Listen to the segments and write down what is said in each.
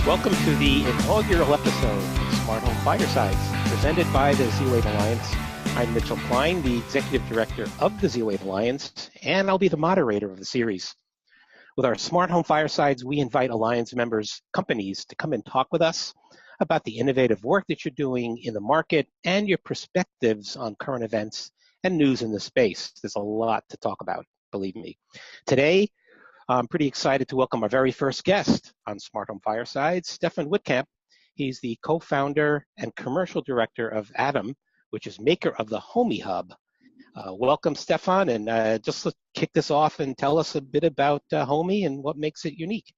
Welcome to the inaugural episode of Smart Home Firesides, presented by the Z-Wave Alliance. I'm Mitchell Klein, the Executive Director of the Z-Wave Alliance, and I'll be the moderator of the series. With our Smart Home Firesides, we invite Alliance members, companies, to come and talk with us about the innovative work that you're doing in the market and your perspectives on current events and news in the space. There's a lot to talk about, believe me. Today, I'm pretty excited to welcome our very first guest on Smart Home Firesides, Stefan Witkamp. He's the co-founder and commercial director of Athom, which is maker of the Homey Hub. Welcome, Stefan, and just to kick this off and tell us a bit about Homey and what makes it unique.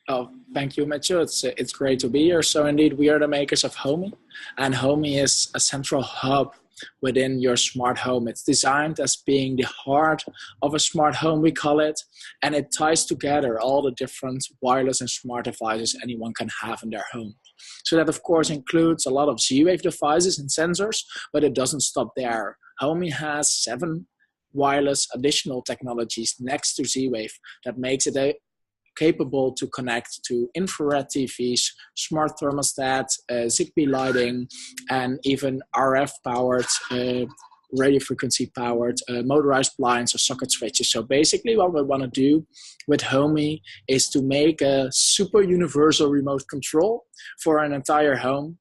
Oh, thank you, Mitchell. It's great to be here. So indeed, we are the makers of Homey, and Homey is a central hub within your smart home. It's designed as being the heart of a smart home, we call it, and it ties together all the different wireless and smart devices anyone can have in their home. So that, of course, includes a lot of Z-Wave devices and sensors, but it doesn't stop there. Homey has 7 wireless additional technologies next to Z-Wave that makes it capable to connect to infrared TVs, smart thermostat, Zigbee lighting, and even RF powered, radio frequency powered, motorized blinds or socket switches. So basically what we want to do with Homey is to make a super universal remote control for an entire home,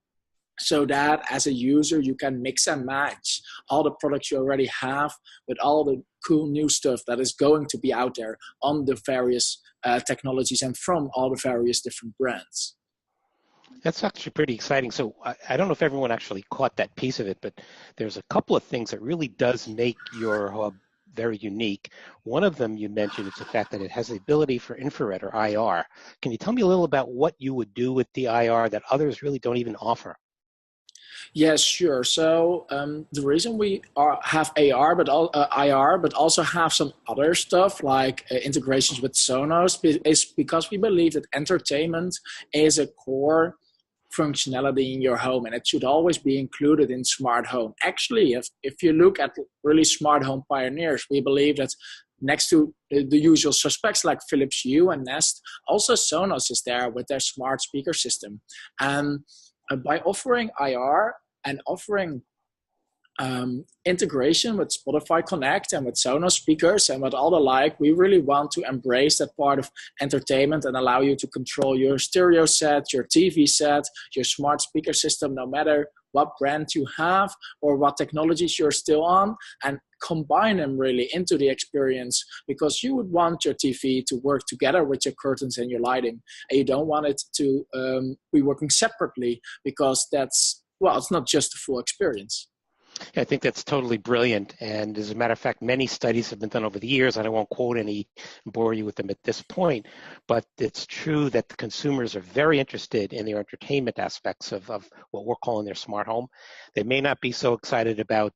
so that as a user you can mix and match all the products you already have with all the cool new stuff that is going to be out there on the various technologies and from all the various different brands. That's actually pretty exciting. So I don't know if everyone actually caught that piece of it, but there's a couple of things that really does make your hub very unique. One of them you mentioned is the fact that it has the ability for infrared or IR. Can you tell me a little about what you would do with the IR that others really don't even offer? Yes, sure. So the reason we have IR, but also have some other stuff like integrations with Sonos is because we believe that entertainment is a core functionality in your home, and it should always be included in smart home. Actually, if you look at really smart home pioneers, we believe that next to the usual suspects like Philips Hue and Nest, also Sonos is there with their smart speaker system. And by offering IR and offering integration with Spotify Connect and with Sonos speakers and with all the like, we really want to embrace that part of entertainment and allow you to control your stereo set, your TV set, your smart speaker system, no matter what brand you have or what technologies you're still on, and combine them really into the experience, because you would want your TV to work together with your curtains and your lighting, and you don't want it to be working separately, because that's, well, it's not just a full experience. I think that's totally brilliant. And as a matter of fact, many studies have been done over the years, and I won't quote any and bore you with them at this point, but it's true that the consumers are very interested in their entertainment aspects of what we're calling their smart home. They may not be so excited about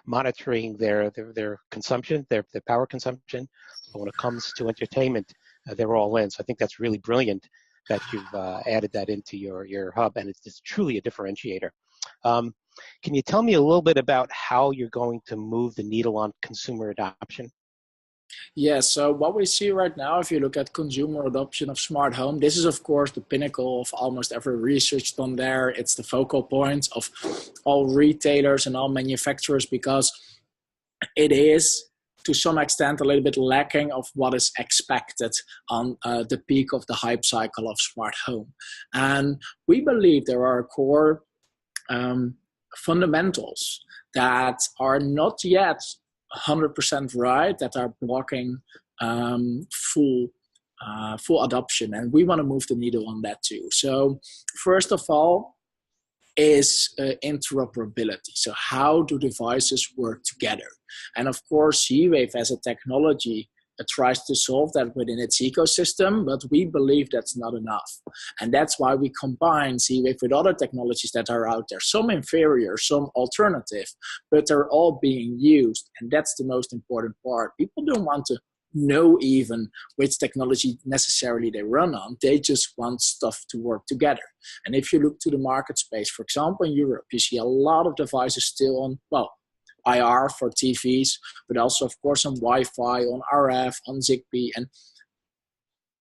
monitoring their consumption, their power consumption, but when it comes to entertainment, they're all in. So I think that's really brilliant that you've added that into your hub, and it's truly a differentiator. Can you tell me a little bit about how you're going to move the needle on consumer adoption? Yeah, so what we see right now, if you look at consumer adoption of smart home, this is of course the pinnacle of almost every research done there. It's the focal point of all retailers and all manufacturers, because it is to some extent a little bit lacking of what is expected on the peak of the hype cycle of smart home. And we believe there are core fundamentals that are not yet 100% right, that are blocking full adoption, and we want to move the needle on that too. So first of all is interoperability. So how do devices work together? And of course, Z-Wave as a technology tries to solve that within its ecosystem, but we believe that's not enough. And that's why we combine Z-Wave with other technologies that are out there, some inferior, some alternative, but they're all being used. And that's the most important part. People don't want to know even which technology necessarily they run on. They just want stuff to work together. And if you look to the market space, for example, in Europe, you see a lot of devices still on, well, IR for TVs, but also, of course, on Wi-Fi, on RF, on Zigbee. And,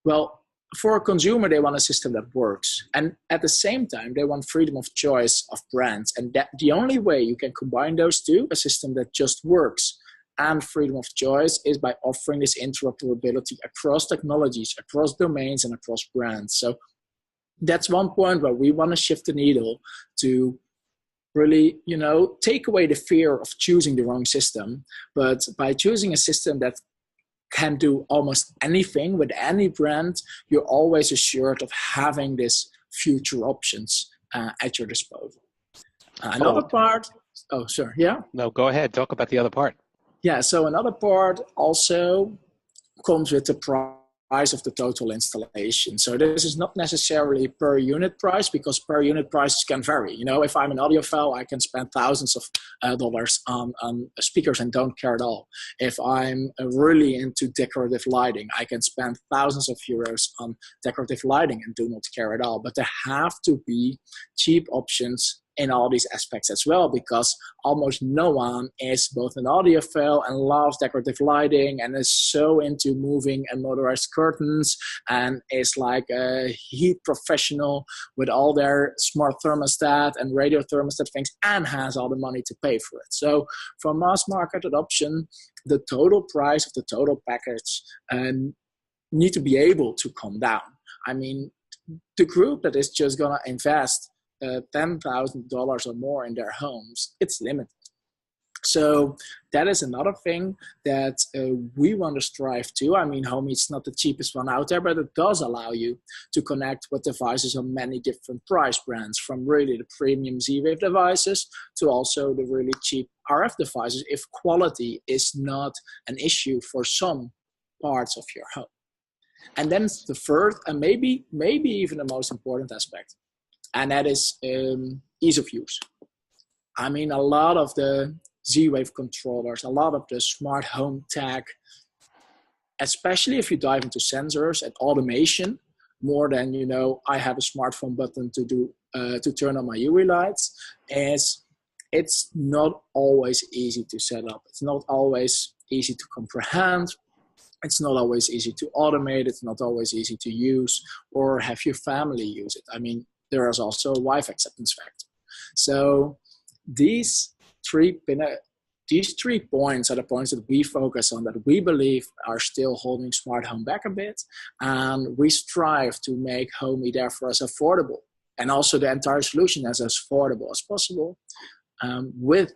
well, for a consumer, they want a system that works. And at the same time, they want freedom of choice of brands. And that the only way you can combine those two, a system that just works and freedom of choice, is by offering this interoperability across technologies, across domains, and across brands. So that's one point where we want to shift the needle to really, take away the fear of choosing the wrong system. But by choosing a system that can do almost anything with any brand, you're always assured of having this future options at your disposal. Another part, sure, yeah? No, go ahead, talk about the other part. Yeah, so another part also comes with the price of the total installation. So this is not necessarily per unit price, because per unit prices can vary. If I'm an audiophile, I can spend thousands of dollars on speakers and don't care at all. If I'm really into decorative lighting, I can spend thousands of euros on decorative lighting and do not care at all. But there have to be cheap options in all these aspects as well, because almost no one is both an audiophile and loves decorative lighting and is so into moving and motorized curtains and is like a heat professional with all their smart thermostat and radio thermostat things and has all the money to pay for it. So for mass market adoption, the total price of the total package need to be able to come down. I mean, the group that is just going to invest $10,000 or more in their homes, it's limited. So that is another thing that we want to strive to. I mean, Homey is not the cheapest one out there, but it does allow you to connect with devices on many different price brands, from really the premium Z-Wave devices to also the really cheap RF devices, if quality is not an issue for some parts of your home. And then the third, and maybe even the most important aspect, and that is ease of use. I mean, a lot of the Z-Wave controllers, a lot of the smart home tech, especially if you dive into sensors and automation, more than, I have a smartphone button to turn on my UV lights, it's not always easy to set up. It's not always easy to comprehend. It's not always easy to automate. It's not always easy to use or have your family use it. I mean, there is also a Wi-Fi acceptance factor. So these three points are the points that we focus on, that we believe are still holding smart home back a bit. And we strive to make Homey therefore as affordable, and also the entire solution as affordable as possible, with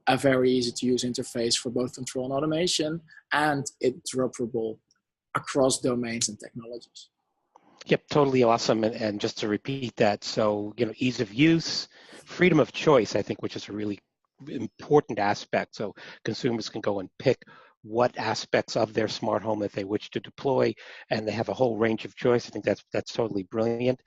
a very easy to use interface for both control and automation, and interoperable across domains and technologies. Yep, totally awesome. And just to repeat that, so, ease of use, freedom of choice, I think, which is a really important aspect. So consumers can go and pick what aspects of their smart home that they wish to deploy, and they have a whole range of choice. I think that's totally brilliant.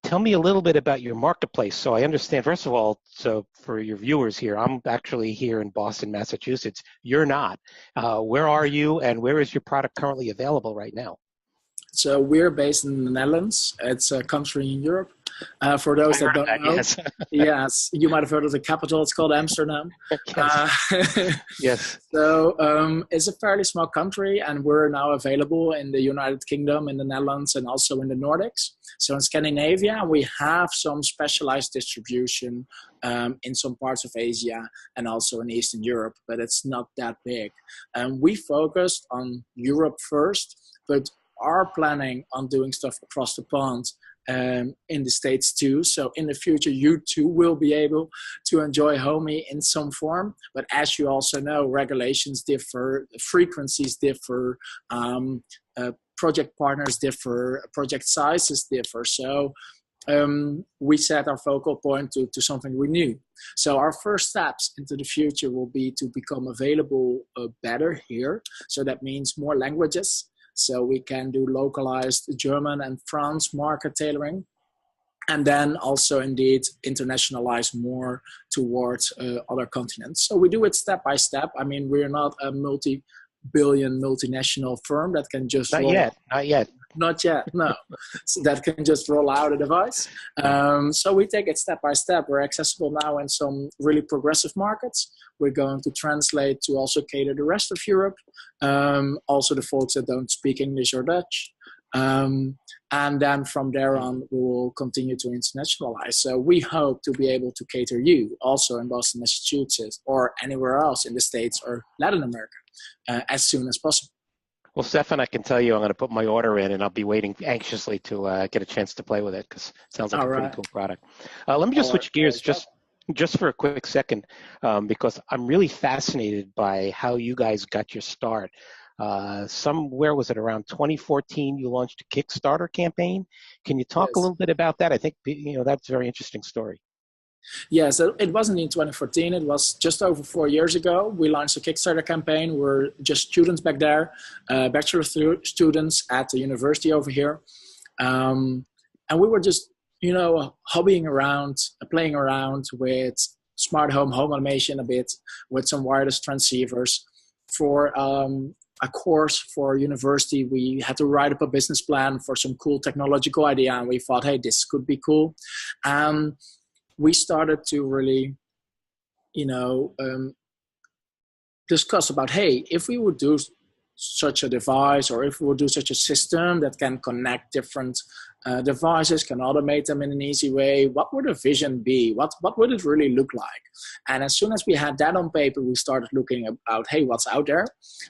Tell me a little bit about your marketplace. So I understand, first of all, so for your viewers here, I'm actually here in Boston, Massachusetts. You're not. Where are you, and where is your product currently available right now? So we're based in the Netherlands. It's a country in Europe. For those that don't know, yes. Yes, you might have heard of the capital. It's called Amsterdam. Yes. Yes. So it's a fairly small country, and we're now available in the United Kingdom, in the Netherlands, and also in the Nordics. So in Scandinavia, we have some specialized distribution in some parts of Asia and also in Eastern Europe, but it's not that big. We focused on Europe first, but are planning on doing stuff across the pond in the States too. So in the future, you too will be able to enjoy Homey in some form. But as you also know, regulations differ, frequencies differ, project partners differ, project sizes differ. So we set our focal point to something we knew. So our first steps into the future will be to become available better here. So that means more languages. So we can do localized German and France market tailoring, and then also indeed internationalize more towards other continents. So we do it step by step. I mean, we're not a multi-billion multinational firm that can just not yet. Not yet, no. So that can just roll out a device. So we take it step by step. We're accessible now in some really progressive markets. We're going to translate to also cater the rest of Europe, also the folks that don't speak English or Dutch. And then from there on, we will continue to internationalize. So we hope to be able to cater you also in Boston, Massachusetts, or anywhere else in the States or Latin America as soon as possible. Well, Stefan, I can tell you I'm going to put my order in, and I'll be waiting anxiously to get a chance to play with it because it sounds like a pretty cool product. Let me just switch gears just for a quick second because I'm really fascinated by how you guys got your start. Where was it, around 2014, you launched a Kickstarter campaign. Can you talk a little bit about that? I think, that's a very interesting story. Yeah, so it wasn't in 2014. It was just over 4 years ago. We launched a Kickstarter campaign. We're just students back there, bachelor students at the university over here. And we were just, hobbying around, playing around with smart home automation a bit, with some wireless transceivers. For a course for university, we had to write up a business plan for some cool technological idea, and we thought, hey, this could be cool. We started to really, discuss about, hey, if we would do such a device, or if we would do such a system that can connect different devices, can automate them in an easy way, what would the vision be? What would it really look like? And as soon as we had that on paper, we started looking about, hey, what's out there?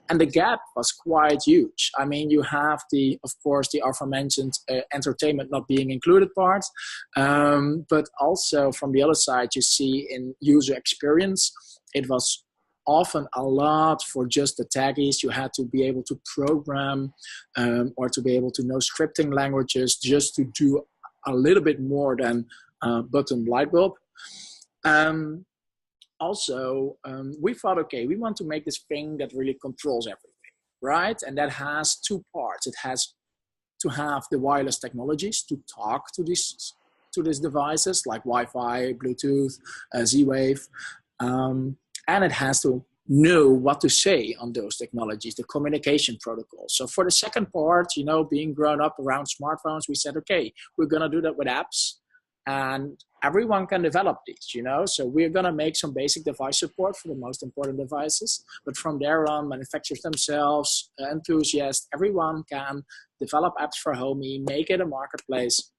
And the gap was quite huge. I mean, you have of course, the aforementioned entertainment not being included part, but also from the other side, you see in user experience, it was often a lot for just the taggies. You had to be able to program or to be able to know scripting languages just to do a little bit more than button light bulb. We thought, okay, we want to make this thing that really controls everything, right? And that has two parts. It has to have the wireless technologies to talk to these devices like Wi-Fi, Bluetooth, Z-Wave. And it has to know what to say on those technologies, the communication protocols. So for the second part, being grown up around smartphones, we said, okay, we're going to do that with apps. And everyone can develop these, So we're going to make some basic device support for the most important devices. But from there on, manufacturers themselves, enthusiasts, everyone can develop apps for Homey, make it a marketplace,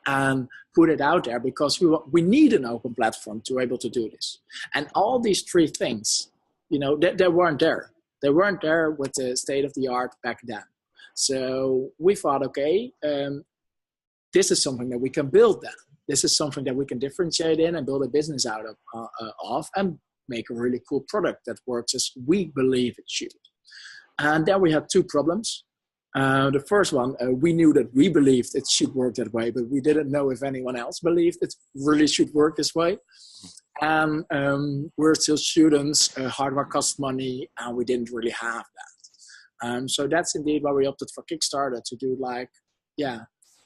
and put it out there, because we need an open platform to be able to do this. And all these three things, they weren't there. They weren't there with the state of the art back then. So we thought, okay, this is something that we can build then. This is something that we can differentiate in and build a business out of and make a really cool product that works as we believe it should. And then we had two problems. The first one, we knew that we believed it should work that way, but we didn't know if anyone else believed it really should work this way. And we're still students, hardware costs money, and we didn't really have that. So that's indeed why we opted for Kickstarter, to do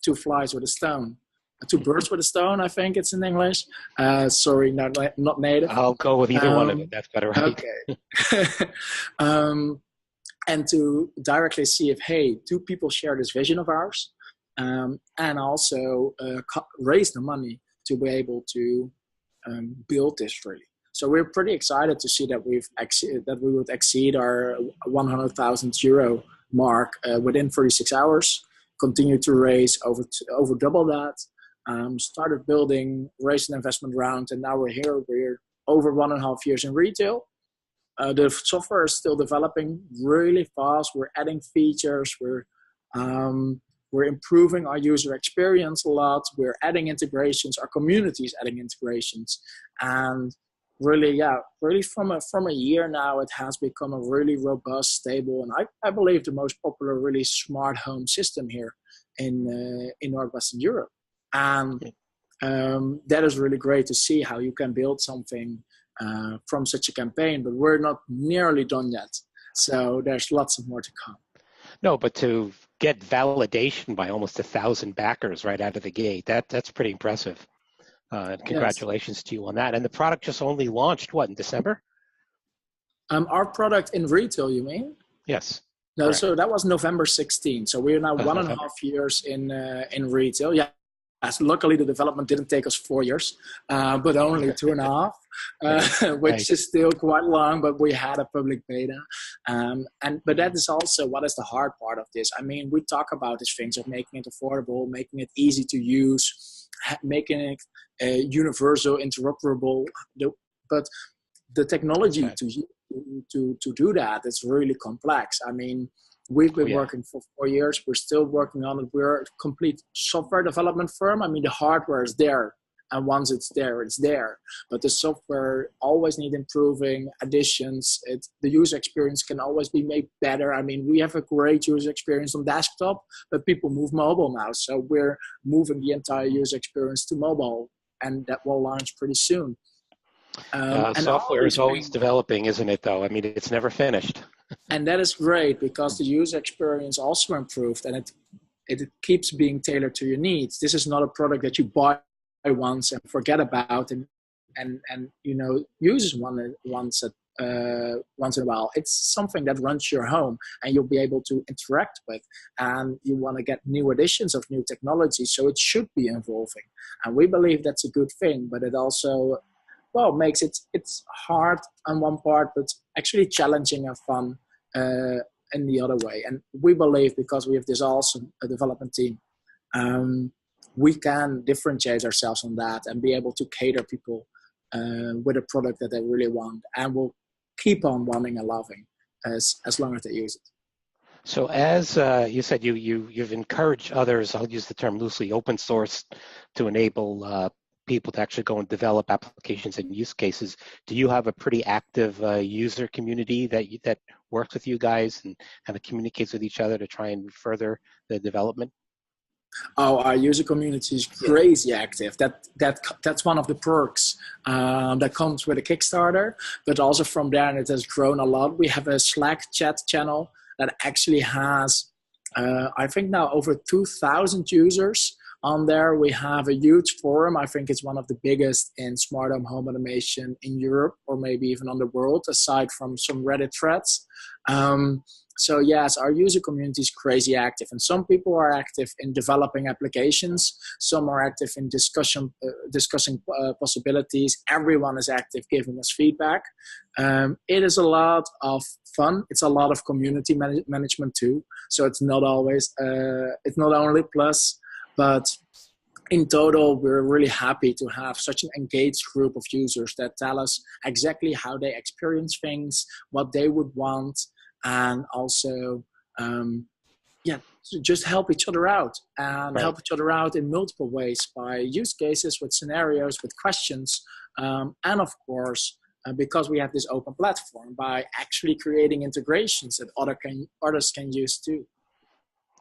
two flies with a stone. Two birds with a stone, I think it's in English. Sorry, not native. I'll go with either one of it. That's better, right? Okay. And to directly see if, hey, do people share this vision of ours? And also raise the money to be able to build this really. So we're pretty excited to see that we would exceed our 100,000 euro mark within 36 hours. Continue to raise over double that. Started building, raised an investment round, and now we're here. We're over 1.5 years in retail. The software is still developing really fast. We're adding features. We're improving our user experience a lot. We're adding integrations. Our community is adding integrations, and really from a year now, it has become a really robust, stable, and I believe the most popular really smart home system here in Northwestern Europe. And that is really great to see how you can build something from such a campaign, but we're not nearly done yet. So there's lots of more to come. No, but to get validation by almost 1,000 backers right out of the gate, that's pretty impressive. Congratulations to you on that. And the product just only launched, in December? Our product in retail, you mean? Yes. No, correct. so that was November 16. So we're now one and a November. half years in retail. Yeah. As luckily, the development didn't take us 4 years, but only 2.5, Right, which right. is still quite long. But we had a public beta, but that is also what is the hard part of this. I mean, we talk about these things of making it affordable, making it easy to use, making it universal, interoperable. But the That's technology right. to do that is really complex. I mean, we've Oh been yeah. working for 4 years. We're still working on it. We're a complete software development firm. I mean, the hardware is there, and once it's there, it's there. But the software always need improving, additions. The user experience can always be made better. I mean, we have a great user experience on desktop, but people move mobile now, so we're moving the entire user experience to mobile, and that will launch pretty soon. And all Software is these always things, developing, isn't it? Though I mean, it's never finished. and that is great because the user experience also improved, and it keeps being tailored to your needs. This is not a product that you buy once and forget about, and uses once in a while. It's something that runs your home, and you'll be able to interact with, and you want to get new additions of new technology, so it should be evolving, and we believe that's a good thing. But it also, well, makes it's hard on one part, but actually challenging and fun in the other way. And we believe, because we have this awesome development team, um, we can differentiate ourselves on that and be able to cater people with a product that they really want, and will keep on wanting and loving as long as they use it. So as you said, you've encouraged others. I'll use the term loosely, open source, to enable people to actually go and develop applications and use cases. Do you have a pretty active user community that works with you guys and kind of communicates with each other to try and further the development? Oh, our user community is Yeah. crazy active. That's one of the perks that comes with a Kickstarter. But also from there, and it has grown a lot. We have a Slack chat channel that actually has, I think now over 2,000 users on there. We have a huge forum. I think it's one of the biggest in smart home automation in Europe, or maybe even on the world, aside from some Reddit threads. So yes, our user community is crazy active, and some people are active in developing applications. Some are active in discussing possibilities. Everyone is active giving us feedback. It is a lot of fun. It's a lot of community management too. So it's not always, it's not only plus, but in total, we're really happy to have such an engaged group of users that tell us exactly how they experience things, what they would want, and also, yeah, just help each other out, and Right. help each other out in multiple ways, by use cases, with scenarios, with questions, and of course, because we have this open platform, by actually creating integrations that others can use too.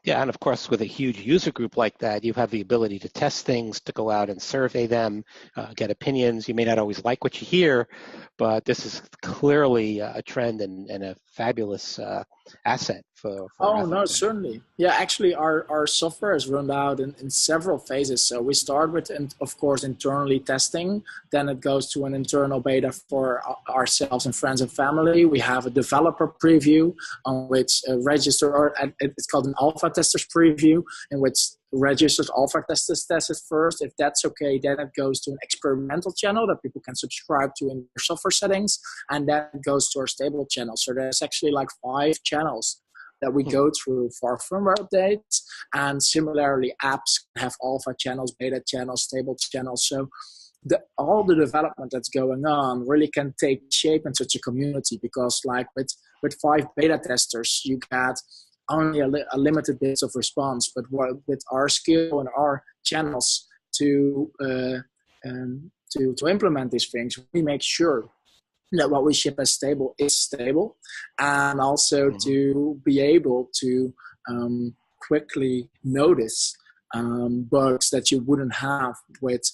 Yeah, and of course, with a huge user group like that, you have the ability to test things, to go out and survey them, get opinions. You may not always like what you hear, but this is clearly a trend and a fabulous asset for Oh, no, Athom. certainly. Yeah, actually, our software is run out in several phases. So we start with, of course, internally testing. Then it goes to an internal beta for ourselves and friends and family. We have a developer preview on which it's called an alpha testers preview, in which registered alpha testers test it first. If that's okay, then it goes to an experimental channel that people can subscribe to in their software settings, and then it goes to our stable channel. So there's actually like 5 channels that we go through for firmware updates, and similarly apps have alpha channels, beta channels, stable channels. So all the development that's going on really can take shape in such a community, because like with 5 beta testers, you get only a limited bit of response. But with our skill and our channels to implement these things, we make sure that what we ship as stable is stable, and also to be able to quickly notice bugs that you wouldn't have with,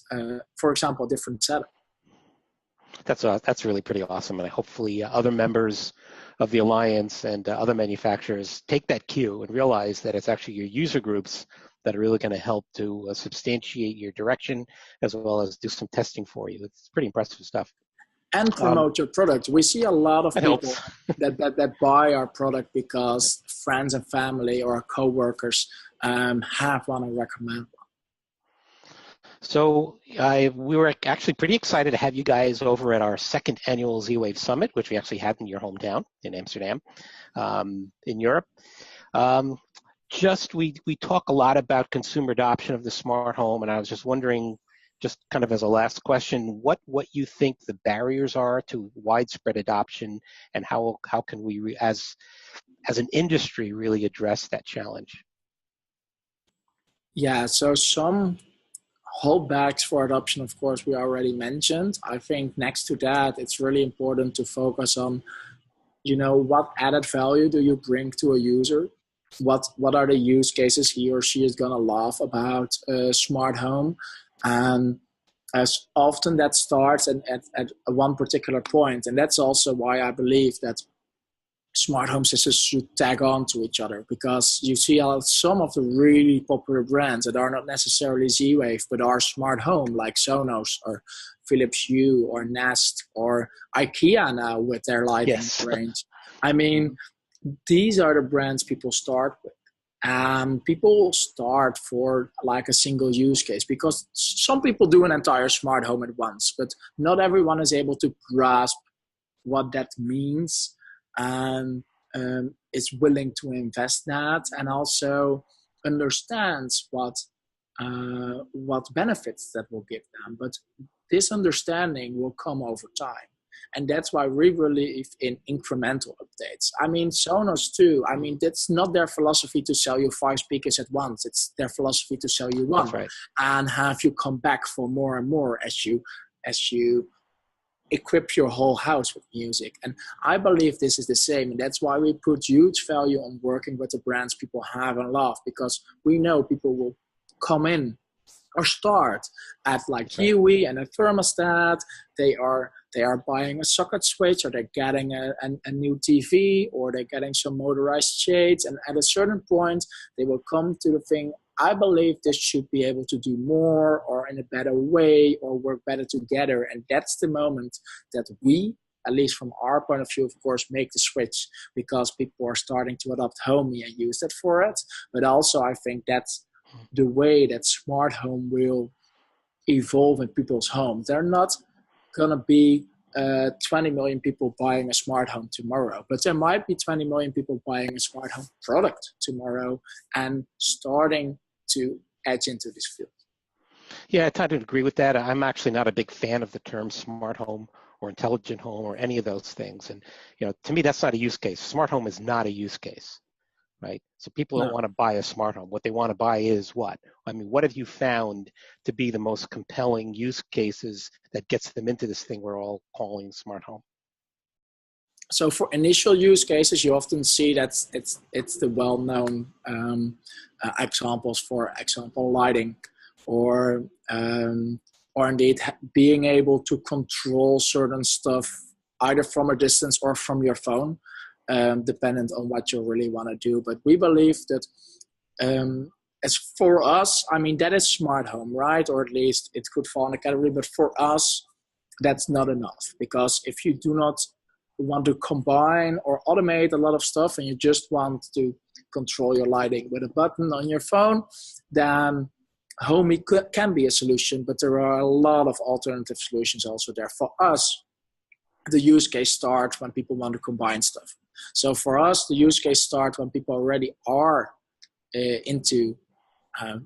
for example, a different setup. That's really pretty awesome, and hopefully other members of the Alliance and other manufacturers take that cue and realize that it's actually your user groups that are really going to help to substantiate your direction, as well as do some testing for you. It's pretty impressive stuff. and promote your product. We see a lot of That people helps. that buy our product because friends and family or coworkers have one and recommend. So we were actually pretty excited to have you guys over at our second annual Z-Wave Summit, which we actually had in your hometown in Amsterdam, in Europe. We talk a lot about consumer adoption of the smart home, and I was just wondering, just kind of as a last question, what you think the barriers are to widespread adoption, and how can we as an industry really address that challenge? Yeah, so some holdbacks for adoption, of course, we already mentioned. I think next to that, it's really important to focus on, what added value do you bring to a user? What are the use cases he or she is gonna love about a smart home? And as often that starts at one particular point, and that's also why I believe that smart home systems should tag on to each other, because you see some of the really popular brands that are not necessarily Z-Wave but are smart home, like Sonos or Philips Hue or Nest or IKEA now with their lighting Yes. range. I mean, these are the brands people start with. People start for like a single use case, because some people do an entire smart home at once, but not everyone is able to grasp what that means, and is willing to invest that, and also understands what benefits that will give them. But this understanding will come over time. And that's why we believe in incremental updates. I mean, Sonos too. I mean, that's not their philosophy to sell you 5 speakers at once. It's their philosophy to sell you one. That's right. And have you come back for more and more as you equip your whole house with music. And I believe this is the same. And that's why we put huge value on working with the brands people have and love, because we know people will come in or start at like Huey and a thermostat. They are buying a socket switch, or they're getting a new TV, or they're getting some motorized shades. And at a certain point, they will come to the thing, I believe this should be able to do more, or in a better way, or work better together. And that's the moment that we, at least from our point of view, of course, make the switch, because people are starting to adopt Homey and use that for it. But also, I think that's the way that smart home will evolve in people's homes. They're not going to be 20 million people buying a smart home tomorrow, but there might be 20 million people buying a smart home product tomorrow and starting to edge into this field. Yeah, I tend to agree with that. I'm actually not a big fan of the term smart home or intelligent home or any of those things. And, to me, that's not a use case. Smart home is not a use case, right? So people don't want to buy a smart home. What they want to buy is what? I mean, what have you found to be the most compelling use cases that gets them into this thing we're all calling smart home? So for initial use cases, you often see that it's the well-known examples, for example, lighting, or indeed being able to control certain stuff either from a distance or from your phone, dependent on what you really want to do. But we believe that as for us, I mean, that is smart home, right? Or at least it could fall in the category. But for us, that's not enough, because if you do not want to combine or automate a lot of stuff, and you just want to control your lighting with a button on your phone, then Homey can be a solution, but there are a lot of alternative solutions also there. For us, the use case starts when people want to combine stuff. So for us, the use case starts when people already are into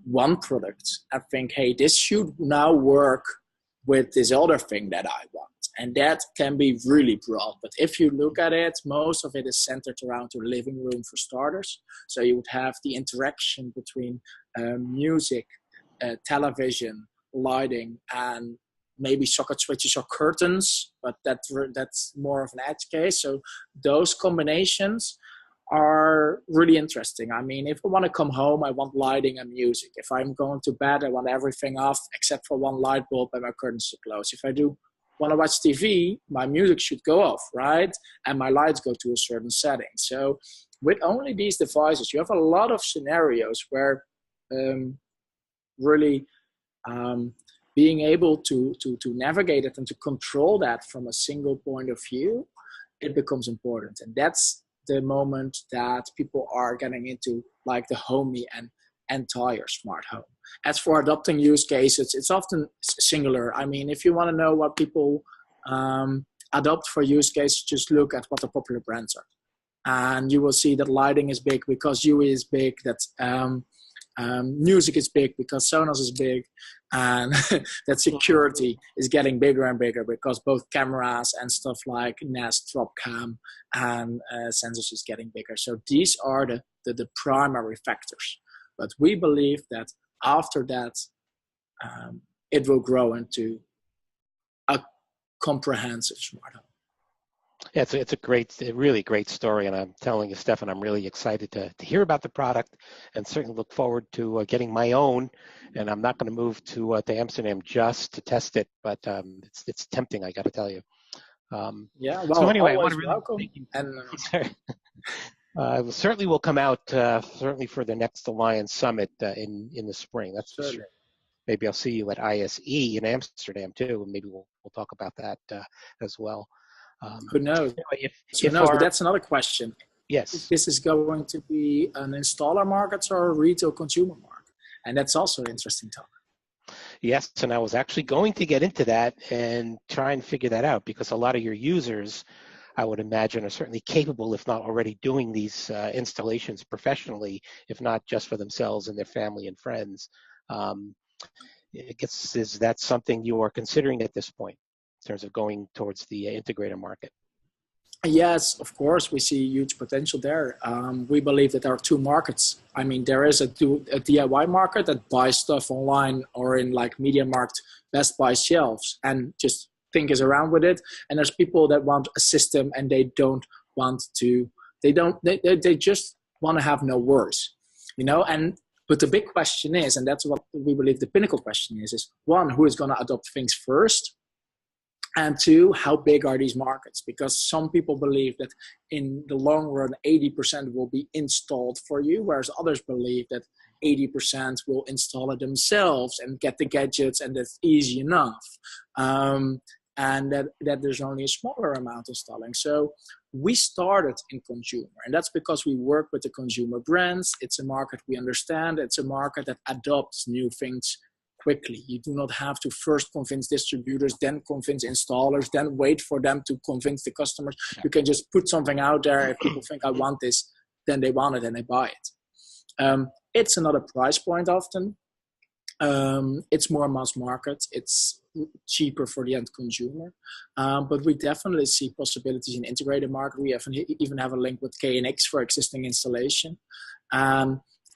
one product. I think, hey, this should now work with this other thing that I want. And that can be really broad. But if you look at it, most of it is centered around your living room for starters. So you would have the interaction between music, television, lighting, and maybe socket switches or curtains, but that's more of an edge case. So those combinations are really interesting. I mean, if I want to come home, I want lighting and music. If I'm going to bed, I want everything off except for one light bulb and my curtains to close. If I do want to watch TV, my music should go off, right? And my lights go to a certain setting. So with only these devices, you have a lot of scenarios where really being able to navigate it and to control that from a single point of view, it becomes important. And that's the moment that people are getting into like the Homey and entire smart home. As for adopting use cases, it's often singular. I mean, if you want to know what people adopt for use cases, just look at what the popular brands are. And you will see that lighting is big because UE is big, that music is big because Sonos is big, and that security is getting bigger and bigger because both cameras and stuff like Nest, Dropcam, and sensors is getting bigger. So these are the primary factors. But we believe that after that, it will grow into a comprehensive smart home. Yeah, it's a really great story, and I'm telling you, Stefan, I'm really excited to hear about the product, and certainly look forward to getting my own. And I'm not going to move to Amsterdam just to test it, but it's tempting, I got to tell you. Yeah, well, so anyway, I always want to welcome. really certainly will come out certainly for the next Alliance Summit in the spring. That's for sure. Maybe I'll see you at ISE in Amsterdam too, and maybe we'll talk about that as well. Who knows? Anyway, but that's another question. Yes. If this is going to be an installer market or a retail consumer market, and that's also an interesting topic. Yes, and I was actually going to get into that and try and figure that out, because a lot of your users, I would imagine, are certainly capable, if not already doing these installations professionally, if not just for themselves and their family and friends. Is that something you are considering at this point in terms of going towards the integrator market? Yes, of course, we see huge potential there. We believe that there are two markets. I mean, there is a DIY market that buys stuff online or in like MediaMarkt, Best Buy shelves and just tinkers around with it. And there's people that want a system and they just want to have no worries, you know. But the big question is, and that's what we believe the pinnacle question is one, who is going to adopt things first? And two, how big are these markets? Because some people believe that in the long run, 80% will be installed for you, whereas others believe that 80% will install it themselves and get the gadgets, and that's easy enough. And that there's only a smaller amount installing. So we started in consumer, and that's because we work with the consumer brands. It's a market we understand. It's a market that adopts new things quickly. You do not have to first convince distributors, then convince installers, then wait for them to convince the customers. You can just put something out there. If people think I want this, then they want it and they buy it. It's another price point often. It's more mass market. It's cheaper for the end consumer. But we definitely see possibilities in integrated market. We even have a link with KNX for existing installation.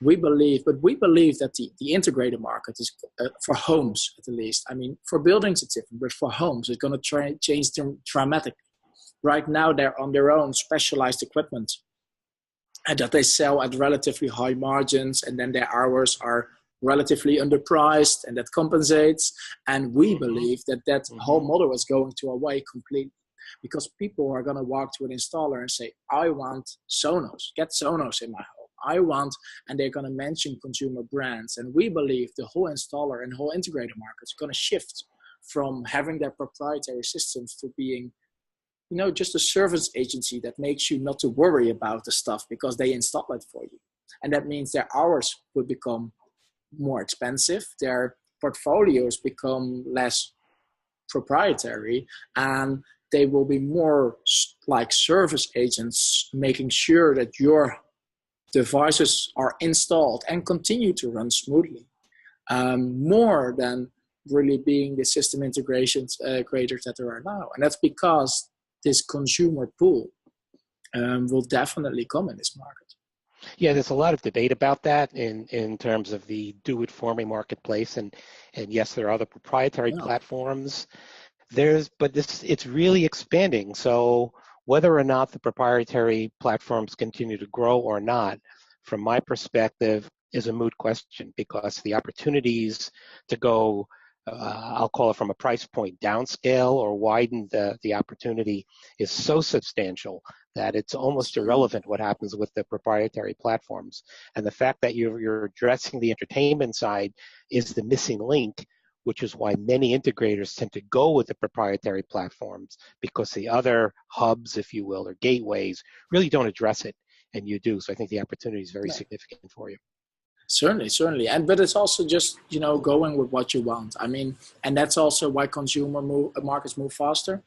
We believe that the integrated market is for homes, at least. I mean, for buildings it's different, but for homes it's going to change dramatically. Right now they're on their own specialized equipment, and that they sell at relatively high margins, and then their hours are relatively underpriced, and that compensates. And we believe that whole model is going to away completely, because people are going to walk to an installer and say, I want Sonos, get Sonos in my home. And they're going to mention consumer brands. And we believe the whole installer and whole integrator market is going to shift from having their proprietary systems to being, you know, just a service agency that makes you not to worry about the stuff because they install it for you. And that means their hours would become more expensive, their portfolios become less proprietary, and they will be more like service agents, making sure that your devices are installed and continue to run smoothly, more than really being the system integrations creators that there are now. And that's because this consumer pool will definitely come in this market. Yeah, there's a lot of debate about that in terms of the do-it-for-me marketplace, and yes, there are other proprietary platforms. But it's really expanding. So whether or not the proprietary platforms continue to grow or not, from my perspective, is a moot question, because the opportunities to go, I'll call it from a price point downscale or widen the opportunity is so substantial that it's almost irrelevant what happens with the proprietary platforms. And the fact that you're addressing the entertainment side is the missing link, which is why many integrators tend to go with the proprietary platforms, because the other hubs, if you will, or gateways really don't address it, and you do. So I think the opportunity is very significant for you. Certainly, but it's also just going with what you want. I mean, and that's also why markets move faster.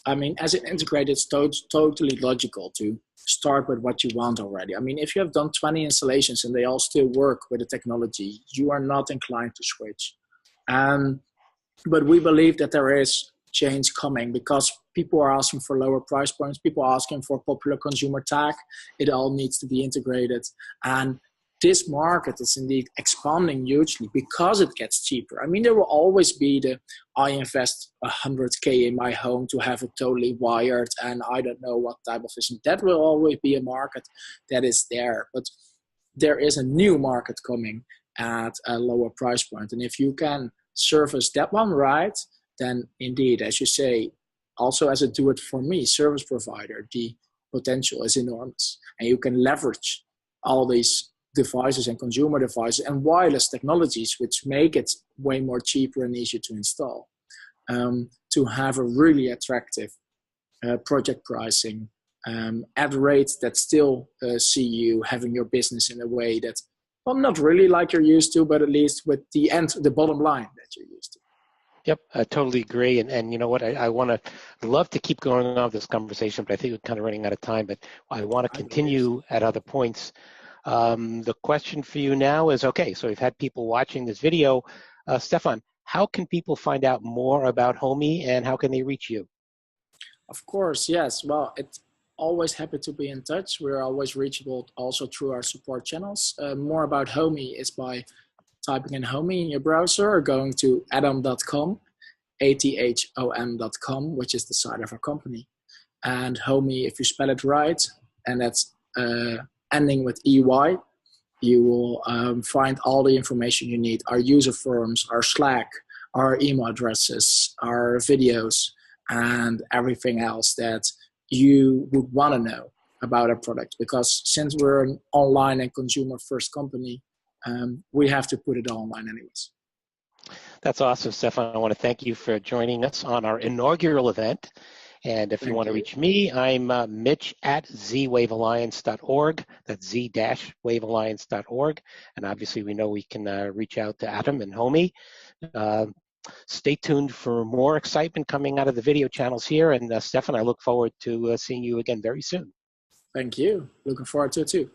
I mean, as an integrator, it's totally logical to start with what you want already. I mean, if you have done 20 installations and they all still work with the technology, you are not inclined to switch. But we believe that there is change coming because people are asking for lower price points. People are asking for popular consumer tech. It all needs to be integrated. And this market is indeed expanding hugely because it gets cheaper. I mean, there will always be I invest 100K in my home to have it totally wired and I don't know what type of system. That will always be a market that is there. But there is a new market coming at a lower price point. And if you can service that one right, then indeed, as you say, also as a do-it-for-me service provider, the potential is enormous. And you can leverage all these devices and consumer devices and wireless technologies, which make it way more cheaper and easier to install, to have a really attractive project pricing at rates that still see you having your business in a way that, well, not really like you're used to, but at least with the bottom line that you're used to. Yep, I totally agree. And you know what, I love to keep going on with this conversation, but I think we're kind of running out of time, but I want to continue at other points. The question for you now is, okay, so we've had people watching this video. Stefan, how can people find out more about Homey and how can they reach you? Of course, yes. Well, it's always happy to be in touch. We're always reachable also through our support channels. More about Homey is by typing in Homey in your browser or going to athom.com, athom.com, which is the site of our company. And Homey, if you spell it right, and that's ending with EY, you will find all the information you need. Our user forums, our Slack, our email addresses, our videos, and everything else that you would want to know about our product. Because since we're an online and consumer first company, we have to put it online anyways. That's awesome, Stefan. I want to thank you for joining us on our inaugural event. And if you want to reach me, I'm Mitch at zwavealliance.org. That's z-wavealliance.org. And obviously, we know we can reach out to Athom and Homey. Stay tuned for more excitement coming out of the video channels here. And Stefan, I look forward to seeing you again very soon. Thank you. Looking forward to it too.